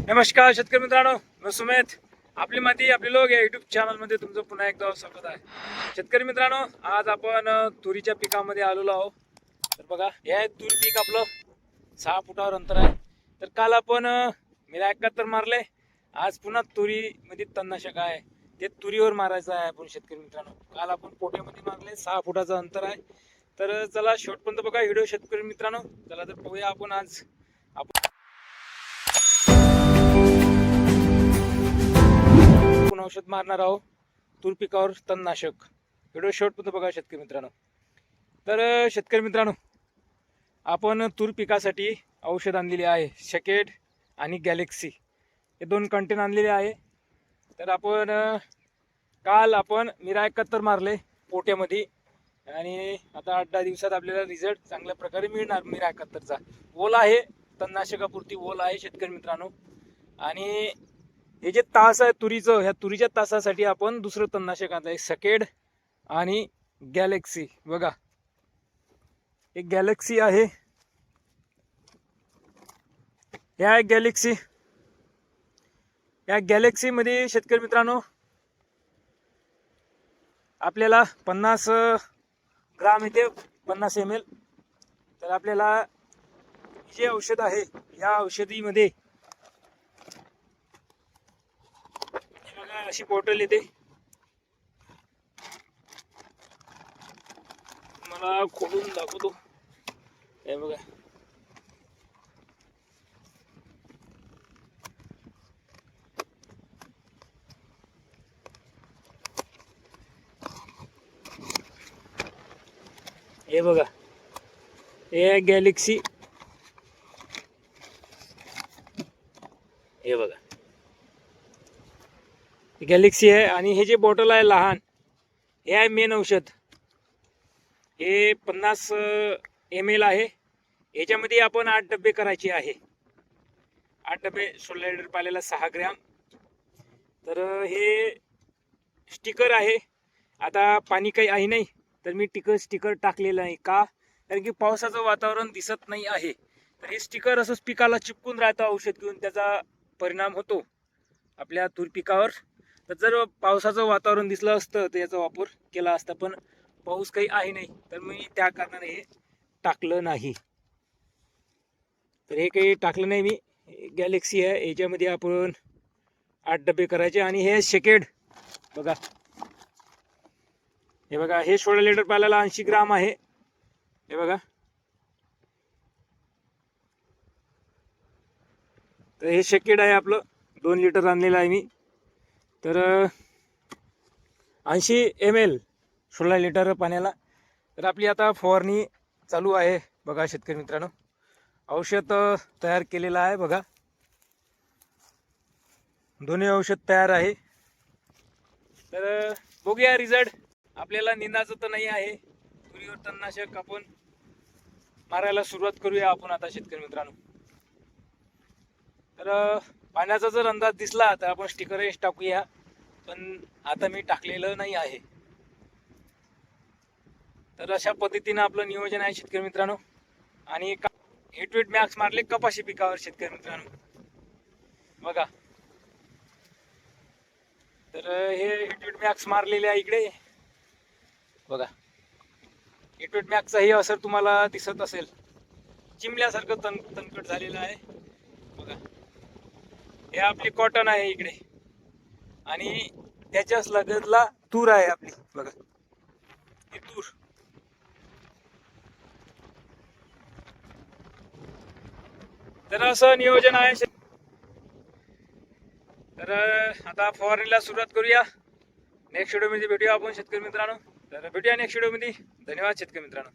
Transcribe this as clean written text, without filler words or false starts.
नमस्कार शेतकरी मित्रांनो, मी सुमेध. आपली माती आपली लोक या युट्यूब चॅनलमध्ये तुमचं पुन्हा एकदा स्वागत आहे. शेतकरी मित्रांनो, आज आपण तुरीच्या पिकामध्ये आलेलो आहोत. तर बघा, हे तूर पीक आपलं 6 फुटावर अंतर आहे. तर काल आपण मेरा 71 मारले. आज पुन्हा तुरीमध्ये तणनाशक आहे, ते तुरीवर मारायचं आहे आपण. शेतकरी मित्रांनो, काल आपण पोट्यामध्ये मारले, 6 फुटाचं अंतर आहे. तर चला शेवटपर्यंत बघा व्हिडिओ शेतकरी मित्रांनो. चला तर पाहूया आपण आज औषध मारणार आहोत तूर पिकावर तणनाशक. व्हिडिओ शेवटपर्यंत बघा शेतकरी मित्रांनो. तर शेतकरी मित्रांनो, आपण तूर पिकासाठी औषध आणलेले आहे, शकेड आणि गॅलेक्सी, हे 2 कंटेन आणलेले आहे. तर आपण काल मेरा 71 मारले पोट्यामध्ये, आणि आता 8-10 दिवसात आपल्याला रिझल्ट चांगल्या प्रकारे मिळणार. मेरा 71चा ओल आहे, तणनाशकापुरती ओल आहे शेतकरी मित्रांनो. आणि हे जे तास आहे तुरीचं, ह्या तुरीच्या तासासाठी आपण दुसरं तणनाशक आणलं आहे, शकेड आणि गॅलेक्सी. बघा, एक गॅलेक्सी आहे, या गॅलेक्सी. या गॅलेक्सी मध्ये शेतकरी मित्रांनो आपल्याला 50 ग्राम येते, 50 ml. तर आपल्याला जे औषध आहे, या औषधीमध्ये अशी बॉटल येते. मला खोलून दाखवतो. हे बघा, हे बघा, हे गॅलेक्सी. हे बघा, गॅलेक्सी आहे. आणि हे जे बॉटल आहे लहान, हे आहे मेन औषध. हे 50 ml आहे. याच्यामध्ये आपण 8 डबे करायचे आहे. 8 डबे 16 लिटर पाल्याला 6 ग्रॅम. तर हे स्टिकर आहे. आता पाणी काही आहे नाही, तर मी स्टिकर टाकलेलं आहे. का? कारण की पावसाचं वातावरण दिसत नाही आहे. तर हे स्टिकर असंच पिकाला चिपकून राहतं औषध घेऊन, त्याचा परिणाम होतो आपल्या तूर पिकावर. तर जर पावसाचं वातावरण दिसलं असतं तर याचा वापर केला असता, पण पाऊस काही आहे नाही, तर मी त्या कारणाने हे टाकलं नाही. तर हे काही टाकलं नाही मी. गॅलेक्सी आहे, याच्यामध्ये आपण 8 डबे करायचे. आणि हे शकेड बघा, हे बघा, हे 16 लिटर पाल्याला 80 ग्राम आहे. हे बघा, तर हे शकेड आहे आपलं, 2 लिटर आणलेलं आहे मी. तर 80 ml 16 लिटर पाण्याला. तर आपली आता फवारणी चालू आहे. बघा शेतकरी मित्रांनो, औषध तयार केलेलं आहे. बघा, दोन्ही औषध तयार आहे. तर बघूया रिझल्ट. आपल्याला निंदाचं तर नाही आहे, तुरीवर तणनाशक आपण मारायला सुरुवात करूया आपण आता शेतकरी मित्रांनो. तर पाण्याचा जर अंदाज दिसला तर आपण स्टिकरही टाकूया, पण आता मी टाकलेलं नाही आहे. तर अशा पद्धतीनं आपलं नियोजन आहे शेतकरी मित्रांनो. आणि हिटवीट मॅक्स मारले कपाशी पिकावर शेतकरी मित्रांनो. बघा, तर हे हिटवीट मॅक्स मारलेले आहे इकडे. बघा, हिटवीट मॅक्सचाही असर तुम्हाला दिसत असेल, चिमल्यासारखं तणकट झालेलं आहे. बघा, हे आपली कॉटन आहे इकडे, आणि त्याच्याच लगतला तूर आहे आपली. बघा, ही तूर. तर असं नियोजन आहे. तर आता फवारणीला सुरुवात करूया. नेक्स्ट व्हिडिओमध्ये भेटूया आपण शेतकरी मित्रांनो. तर भेटूया नेक्स्ट व्हिडिओमध्ये. धन्यवाद शेतकरी मित्रांनो.